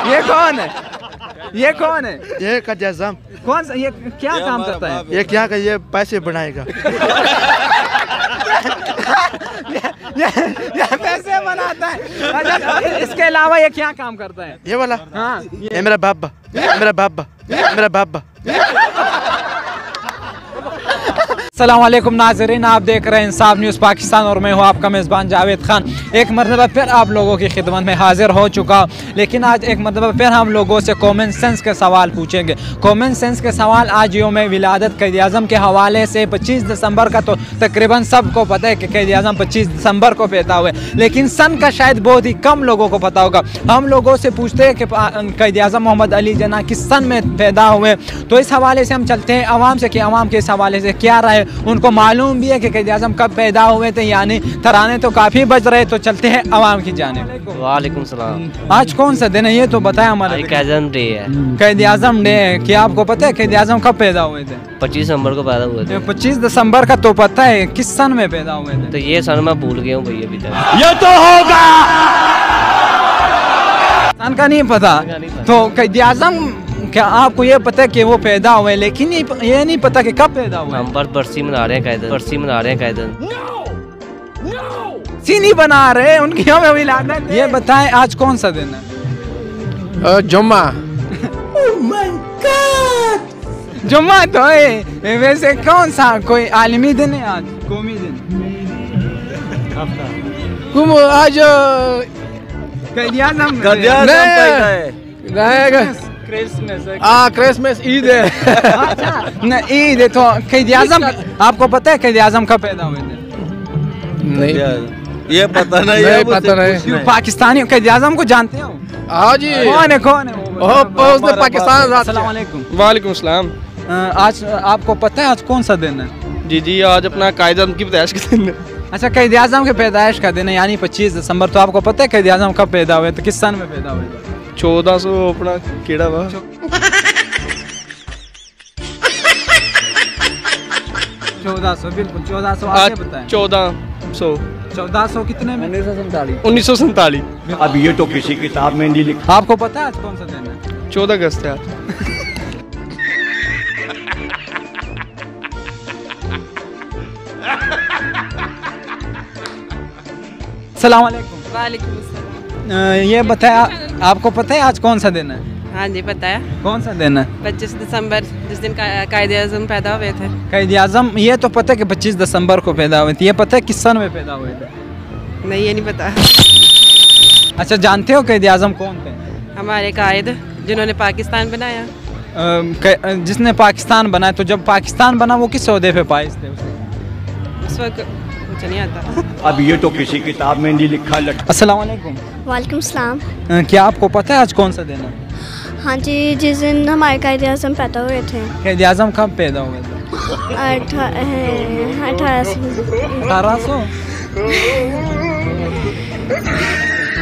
ये कौन है? ये कौन है? ये कायदे आज़म। कौन सा? ये क्या काम करता है? ये क्या कर, ये पैसे बनाएगा। ये पैसे बनाता है। अच्छा, इसके अलावा ये क्या काम करता है? ये वाला? हाँ, ये मेरा बाबा, मेरा बाबा, मेरा बाबा। अस्सलामुअलैकुम नाज़रीन, आप देख रहे हैं इंसाफ न्यूज़ पाकिस्तान और मैं हूं आपका मेज़बान जावेद खान। एक मरतबा फिर आप लोगों की खिदमत में हाजिर हो चुका, लेकिन आज एक मरतबा फिर हम लोगों से कॉमन सेंस के सवाल पूछेंगे। कॉमन सेंस के सवाल आज यौम विलादत क़ायद आज़म के हवाले से 25 दिसंबर का तो तकरीबन सबको पता है कि क़ायद आज़म 25 दिसंबर को पैदा हुए, लेकिन सन का शायद बहुत ही कम लोगों को पता होगा। हम लोगों से पूछते हैं कि क़ायद आज़म मोहम्मद अली जिन्ना किस सन में पैदा हुए, तो इस हवाले से हम चलते हैं आवाम से कि आवाम के इस हवाले से क्या राय, उनको मालूम भी है कि क़ायद आज़म कब पैदा हुए थे, यानी तराने तो काफ़ी बज रहे। तो चलते हैं आवाम की जानिब। वालेकुम सलाम। आज कौन सा दिन है? ये तो बताया हमारे। क़ायद आज़म डे है। क़ायद आज़म डे है। क्या आपको पता है क़ायद आज़म कब पैदा हुए थे? 25 दिसंबर को पैदा हुए थे। 25 दिसंबर का तो पता है, किस सन में पैदा हुए थे? तो ये सन मैं भूल गया हूँ भैया अभी तक। ये तो होगा सन का नहीं पता। तो क़ायद आज़म क्या आपको ये पता है कि वो पैदा हुए, लेकिन ये नहीं पता कि कब पैदा हुए? हम बरसी मना रहे हैं क़ायद, बरसी मना रहे हैं क़ायद। सीनी बना रहे उनकी हमें विलादत। ये बताएं आज कौन सा दिन है? जुम्मा। जुम्मा तो है, वैसे कौन सा कोई आलमी दिन है आज, कौमी दिन? आज क़ायद आज़म क्रिसमस ईद है। अच्छा ईद है। तो क़ायद आज़म आपको पता है क़ायद आज़म कब पैदा हुए थे? नहीं, ये पता नहीं है, पता नहीं। पाकिस्तानी क़ायद आज़म को जानते हो? हाँ जी। कौन है? कौन है? उसने पाकिस्तान। अस्सलाम वालेकुम। वालेकुम सलाम। आज आपको पता है आज कौन सा दिन है? जी जी, आज अपना क़ायद आज़म की पैदाइश का दिन है। अच्छा, क़ायद आज़म के पैदाइश का दिन है, यानी 25 दिसंबर। तो आपको पता है क़ायद आज़म कब पैदा हुए थे, किस सन में पैदा हुए थे? 1400 अपना केड़ा वा 1400, बिल्कुल 1400। आगे बताएं। 1400 कितने में? 1947। अब ये तो किसी किताब में नहीं लिखा। आपको पता है आज कौन सा दिन है? 14 अगस्त है आज। अस्सलाम वालेकुम। वालेकुम अस्सलाम। ये बताया, आपको पता है आज कौन सा दिन है? हाँ जी पता है। कौन सा दिन है? 25 दिसंबर, जिस दिन क़ायद आज़म पैदा हुए थे। क़ायद आज़म ये तो पता है कि 25 दिसंबर को पैदा हुए थे। ये पता है किस सन में पैदा हुए थे? नहीं, ये नहीं पता। अच्छा, जानते हो क़ायद आज़म कौन थे? हमारे कायद जिन्होंने पाकिस्तान बनाया। जिसने पाकिस्तान बनाया। तो जब पाकिस्तान बना वो किस ओहदे पे पाइस थे? उस वक्त मुझे नहीं आता। अब ये तो किसी किताब में नहीं लिखा। अस्सलाम वालेकुम। वालेकुम सलाम। क्या आपको पता है आज कौन सा दिन है? हाँ जी, जिस दिन हमारे क़ायद आज़म पैदा हुए थे। क़ायद आज़म कब पैदा हुए थे? 1800।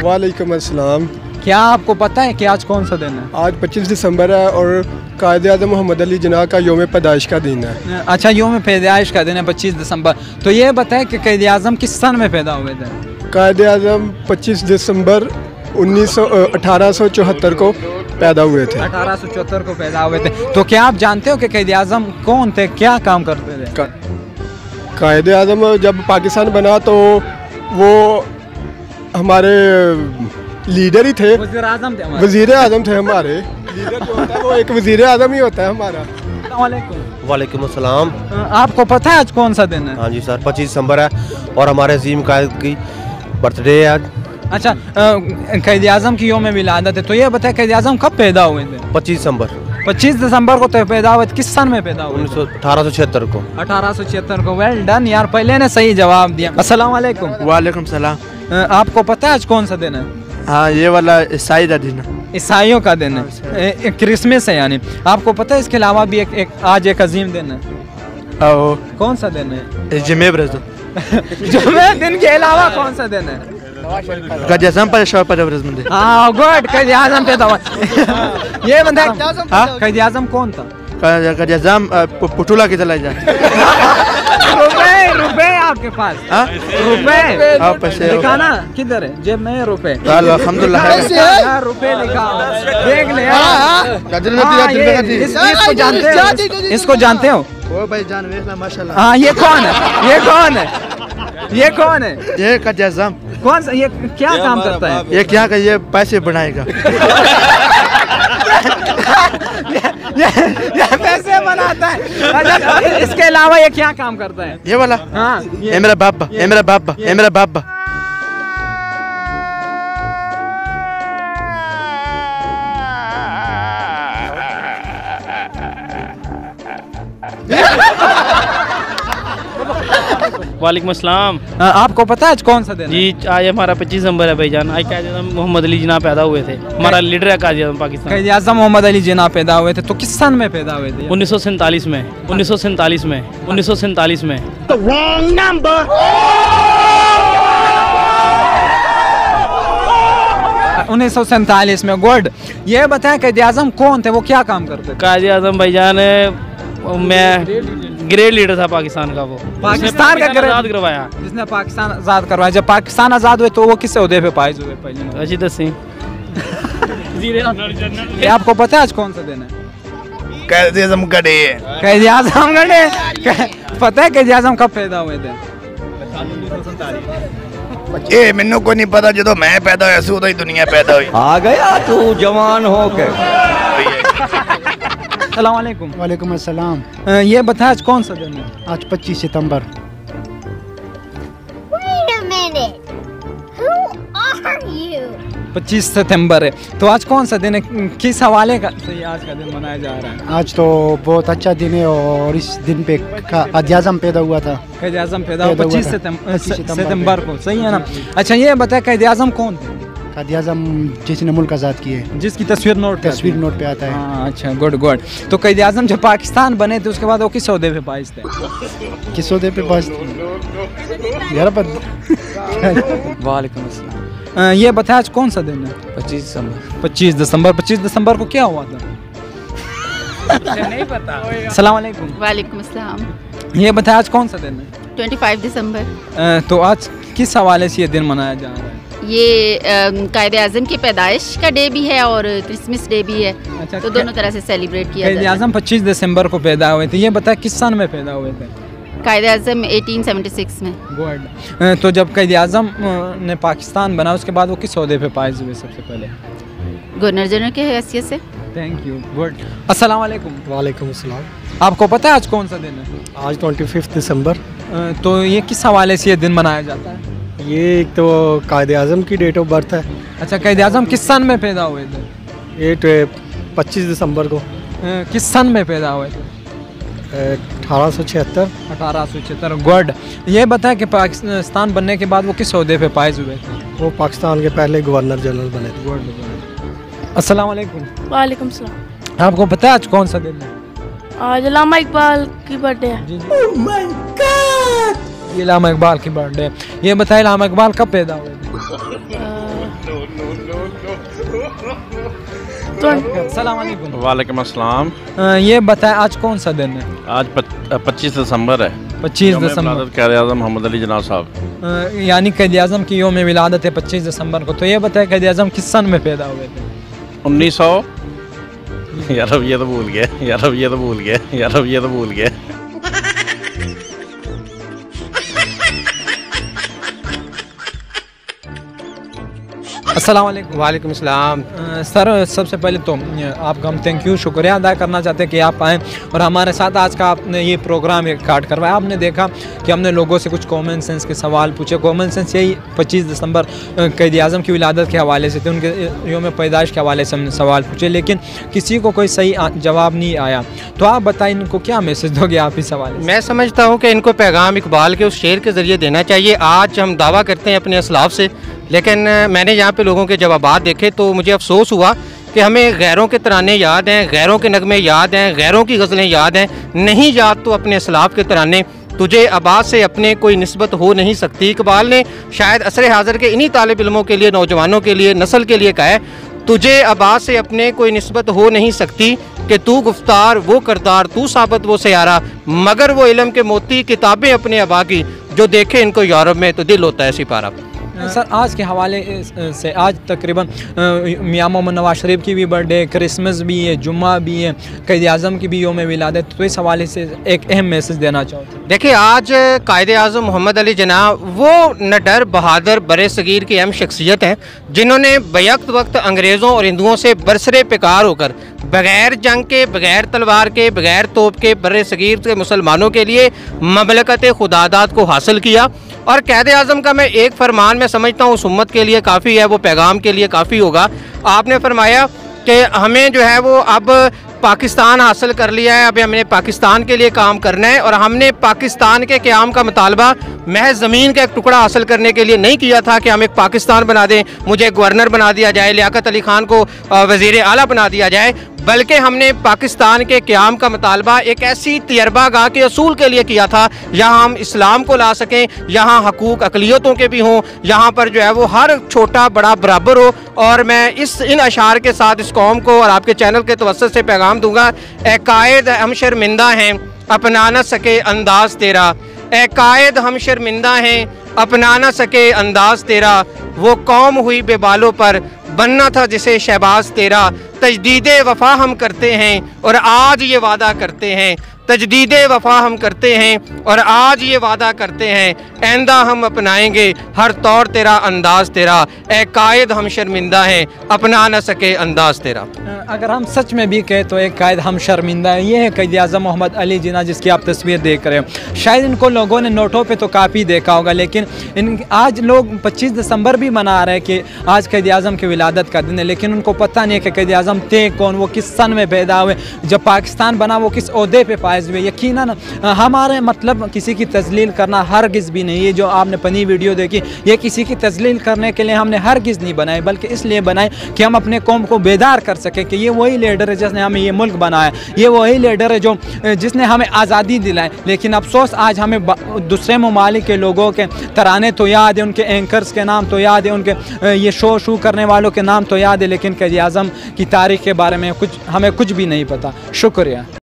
वालेकुम अस्सलाम। क्या आपको पता है कि आज कौन सा दिन है? आज 25 दिसंबर है और क़ायद आज़म मोहम्मद अली जिन्ना का यौम पैदाइश का दिन है। अच्छा, यौम पैदाइश का दिन है 25 दिसंबर। तो ये बताएं कि क़ायद आज़म किस सन में पैदा हुए थे? क़ायद आज़म 25 दिसंबर 1874 को पैदा हुए थे। 1874 को पैदा हुए थे। तो क्या आप जानते हो कि क़ायद आज़म कौन थे, क्या काम करते थे? क़ायद आज़म जब पाकिस्तान बना तो वो हमारे लीडर ही थे, वज़ीर आज़म थे हमारे। वज़ीर आज़म थे हमारे। लीडर जो होता है वो एक वज़ीर आज़म ही होता है हमारा। वालेकुम अस्सलाम। आपको पता है आज कौन सा दिन है? हाँ जी सर, 25 दिसंबर है और हमारे अजीम कायद की बर्थडे है आज। अच्छा, क़ायद आज़म की यौम विलादत है। तो ये बताए क़ायद आज़म कब पैदा हुए थे? 25 दिसंबर। 25 दिसंबर को तो पैदा हुए थे। किस सन में पैदा हुए? 1876 को। 1876 को। वेल डन यार, पहले ने सही जवाब दिया। अस्सलाम वालेकुम। वालेकुम सलाम। आपको पता है आज कौन सा दिन है? हाँ, ये वाला ईसाई का दिन है। ईसाइयों का दिन है, क्रिसमस है यानी। आपको पता है इसके अलावा भी आज एक अजीम दिन है? कौन सा दिन है? जुमे बरस। जुमे दिन के अलावा कौन सा दिन है? क़ायद आज़म पर शब। हाँ गुड, क़ायद आज़म पैदा हुआ। ये बंदा क़ायद आज़म कौन था? क़ायद आज़म पुटुला की चला जाए। रुपए आपके पास हाँ? रुपए? हाँ, पैसे दिखाना किधर है? जेब में है रुपए? अल्हम्दुलिल्लाह है। यार रुपए लिखा देख ले यार। इसको जानते हो? इसको जानते हो? ओ भाई जान वेखना माशाल्लाह। हाँ ये कौन है? ये कौन है? ये कौन है? ये कायदे आज़म। कौन सा? ये क्या काम करता है? ये क्या का ये पैसे बनाएगा। ये पैसे बनाता है। अच्छा, इसके अलावा ये क्या काम करता है? ये वाला हाँ ये मेरा बाबा, ये मेरा बाबा, ये मेरा बाबा। वालेकुम अस्सलाम। आपको पता है आज कौन सा दिन है? जी आज हमारा 25 दिसंबर है भाईजान। आज कायद-ए-आज़म मोहम्मद अली जिन्ना पैदा हुए थे। हमारा लीडर है कायद-ए-आज़म पाकिस्तान। कायद-ए-आज़म मोहम्मद अली जिन्ना पैदा हुए थे। तो किस सन में पैदा हुए थे? 1947 में। 1947 में। 1947 में। 1947 में। गुड। ये बताएं कायद-ए-आज़म कौन थे? वो क्या काम करते थे? कायद-ए-आज़म भाईजान मैं ग्रेट लीडर था पाकिस्तान का। वो पाकिस्तान का आज़ाद करवाया। जिसने पाकिस्तान आज़ाद करवाया। जब पाकिस्तान आज़ाद हुए तो वो किस ओहदे पे फाइज हुए? पहले रशीद सिंह। ये आपको पता है आज कौन सा दिन है? कायद-ए-आज़म का डे है। कायद-ए-आज़म का डे। पता है कायद-ए-आज़म कब पैदा हुए थे? ये मैनू को नहीं पता। जो मैं पैदा होया सी उदों ही दुनिया पैदा हुई। आ गया तू जवान हो के। अस्सलाम वालेकुम। वालेकुम अस्सलाम। ये बताएं आज कौन सा दिन है? आज 25 सितंबर। 25 सितंबर है। तो आज कौन सा दिन है? किस हवाले का से आज का दिन मनाया जा रहा है? आज तो बहुत अच्छा दिन है और इस दिन पे कायद-ए-आज़म पैदा हुआ था। कायद-ए-आज़म पैदा हुआ 25 सितंबर को। सही है ना? अच्छा ये बताएं कायद-ए-आज़म कौन थे? कायद-ए-आज़म जिसने मुल्क आज़ाद किए, जिसकी तस्वीर नोट पे आता है। हाँ अच्छा गुड गुड। तो कायद-ए-आज़म जब पाकिस्तान बने थे उसके बाद वो किस ओहदे पे फाइज थे? किस ओहदे पे फाइज यार? वालेकुम अस्सलाम। ये बताएं आज कौन सा दिन है? 25 दिसंबर। 25 दिसंबर। 25 दिसंबर को क्या हुआ था? नहीं पता। अस्सलाम वालेकुम। वालेकुम अस्सलाम। ये बताएं आज कौन सा दिन है? 25 दिसंबर। तो आज किस हवाले से ये दिन मनाया जा रहा है? ये कायद-ए-आज़म की पैदाइश का डे भी है और क्रिसमस डे भी है। अच्छा, तो दोनों तरह से सेलिब्रेट किया जाता है। कायद-ए-आज़म 25 दिसंबर को पैदा हुए थे। ये बताएं किस सन में पैदा हुए थे? कायद-ए-आज़म 1876 में। गुड। तो जब कायद-ए-आज़म ने पाकिस्तान बना उसके बाद वो किस ओहदे पे फाइज हुए सबसे पहले? गवर्नर जनरल के हैसियत से। Thank you. गुड। अस्सलाम वालेकुम। वालेकुम अस्सलाम। आपको पता है आज कौन सा दिन है? आज 25 दिसंबर। तो ये किस हवाले से ये दिन मनाया जाता है? ये एक तो कायद-ए-आज़म की डेट ऑफ बर्थ है। अच्छा कायद-ए-आज़म किस सन में पैदा हुए थे? ये 25 दिसंबर को। किस सन में पैदा हुए थे? 1876। 1876। गुड। ये बताएं कि पाकिस्तान बनने के बाद वो किस ओहदे पे फाइज हुए थे? वो पाकिस्तान के पहले गवर्नर जनरल बने थे। गुड। अस्सलाम वालेकुम। वालेकुम सलाम। आपको पता है आज कौन सा दिन है? आज अल्लामा इकबाल की बर्थडे है। Oh my God. ये अल्लामा इकबाल की बर्थडे। ये बताएं अल्लामा इकबाल कब पैदा हुए थे? अस्सलाम वालेकुम। वालेकुम अस्सलाम। ये बताएं आज कौन सा दिन है? आज 25 दिसंबर है। 25 दिसंबर। कायद-ए-आज़म मोहम्मद अली जिन्ना साहब। यानी कायद-ए-आज़म की यौम विलादत है 25 दिसंबर को। तो ये बताएं कायद-ए-आज़म किस सन में पैदा हुए थे? 1900। यार अब ये तो भूल गया। अस्सलाम वालेकुम। वालेकुम अस्सलाम। सर सबसे पहले तो आपका हम थैंक यू शुक्रिया अदा करना चाहते हैं कि आप आएँ और हमारे साथ आज का आपने ये प्रोग्राम काट करवाया। आपने देखा कि हमने लोगों से कुछ कॉमन सेंस के सवाल पूछे। कॉमन सेंस यही 25 दिसंबर कायद-ए-आज़म की विलादत के हवाले से थे, उनके यौम पैदाइश के हवाले से हमने सवाल पूछे, लेकिन किसी को कोई सही जवाब नहीं आया। तो आप बताएं इनको क्या मैसेज दोगे आप इस हवाले से? मैं समझता हूँ कि इनको पैगाम इकबाल के उस शेर के ज़रिए देना चाहिए। आज हम दावा करते हैं अपने असलाफ से, लेकिन मैंने यहाँ पे लोगों के जवाबात देखे तो मुझे अफसोस हुआ कि हमें गैरों के तराने याद हैं, गैरों के नगमे याद हैं, गैरों की गज़लें याद हैं, नहीं याद तो अपने असलाफ के तराने। तुझे आबाद से अपने कोई निस्बत हो नहीं सकती। इकबाल ने शायद असर हाज़िर के इन्हीं तालिब इल्मों के लिए, नौजवानों के लिए, नस्ल के लिए कहा है, तुझे आबाद से अपने कोई निस्बत हो नहीं सकती कि तू गुफ्तार वो करदार, तू साबत वो सयारा, मगर वो इल्म के मोती किताबें अपने अबा की, जो देखे इनको यूरोप में तो दिल होता है सिपारा। सर आज के हवाले से आज तकरीबन मियां मोहम्मद नवाज शरीफ की भी बर्थडे, क्रिसमस भी है, जुम्मा भी है, क़ायद आज़म की भी योम विलादत, तो इस हवाले से एक अहम मैसेज देना चाहूँ। देखिए आज क़ायद आज़म मोहम्मद अली जिन्ना वो निडर बहादुर बरे सगीर की अहम शख्सियत हैं जिन्होंने बैक वक्त अंग्रेज़ों और हिंदुओं से बरसरे पिकार होकर बग़ैर जंग के, बग़ैर तलवार के, बग़ैर तोप के बरे सगीर के मुसलमानों के लिए ममलकत खुदादात को हासिल किया। और क़ायद आज़म का मैं एक फरमान मैं समझता हूँ उस उम्मत के लिए काफ़ी है, वो पैगाम के लिए काफ़ी होगा। आपने फरमाया कि हमें जो है वो अब पाकिस्तान हासिल कर लिया है, अभी हमने पाकिस्तान के लिए काम करना है और हमने पाकिस्तान के क़याम का मुतालबा महज ज़मीन का एक टुकड़ा हासिल करने के लिए नहीं किया था कि हम एक पाकिस्तान बना दें, मुझे गवर्नर बना दिया जाए, लियाकत अली ख़ान को वज़ीर आला बना दिया जाए, बल्कि हमने पाकिस्तान के क़याम का मुतालबा एक ऐसी तजर्बागाह के असूल के लिए किया था यहाँ हम इस्लाम को ला सकें, यहाँ हकूक़ अक़लियतों के भी हों, यहाँ पर जो है वो हर छोटा बड़ा बराबर हो। और मैं इन अशार के साथ इस कौम को और आपके चैनल के तवस्सुत से पैगाम दूँगा, ए कायद हम शर्मिंदा हैं अपना न सके अंदाज़ तेरा, ए कायद हम शर्मिंदा हैं अपना न सके अंदाज़ तेरा, वो कौम हुई बेबालों पर बनना था जिसे शहबाज तेरा, तजदीदे वफ़ा हम करते हैं और आज ये वादा करते हैं, तजदीदे वफ़ा हम करते हैं और आज ये वादा करते हैं, आइंदा हम अपनाएंगे हर तौर तेरा अंदाज़ तेरा, ए कायद हम शर्मिंदा हैं अपना न सके अंदाज़ तेरा। अगर हम सच में भी कहें तो एक कायद हम शर्मिंदा है, ये है क़ायद आज़म मोहम्मद अली जिन्ना जिसकी आप तस्वीर देख रहे हो। शायद इनको लोगों ने नोटों पे तो काफ़ी देखा होगा, लेकिन आज लोग 25 दिसंबर भी मना रहे हैं कि आज क़ायद आज़म की विलादत का दिन है, लेकिन उनको पता नहीं है कि क़ायद आज़म थे कौन, वो किस सन में पैदा हुए, जब पाकिस्तान बना वो किस ओहदे पे फायज हुए। यकीनन हमारे मतलब किसी की तजलील करना हरगिज़ भी नहीं, ये जो आपने पनी वीडियो देखी ये किसी की तजलील करने के लिए हमने हरगिज़ नहीं बनाई, बल्कि इसलिए बनाए कि हम अपने कौम को बेदार कर सकें कि ये वही लीडर है जिसने हमें ये मुल्क बनाया, ये वही लीडर है जो जिसने हमें आज़ादी दिलाई। लेकिन अफसोस आज हमें दूसरे ममालिक के लोगों के तराने तो याद है, उनके एंकर्स के नाम तो याद है, उनके ये शो करने वालों के नाम तो याद है, लेकिन क़ायद आज़म की तारीख़ के बारे में हमें कुछ भी नहीं पता। शुक्रिया।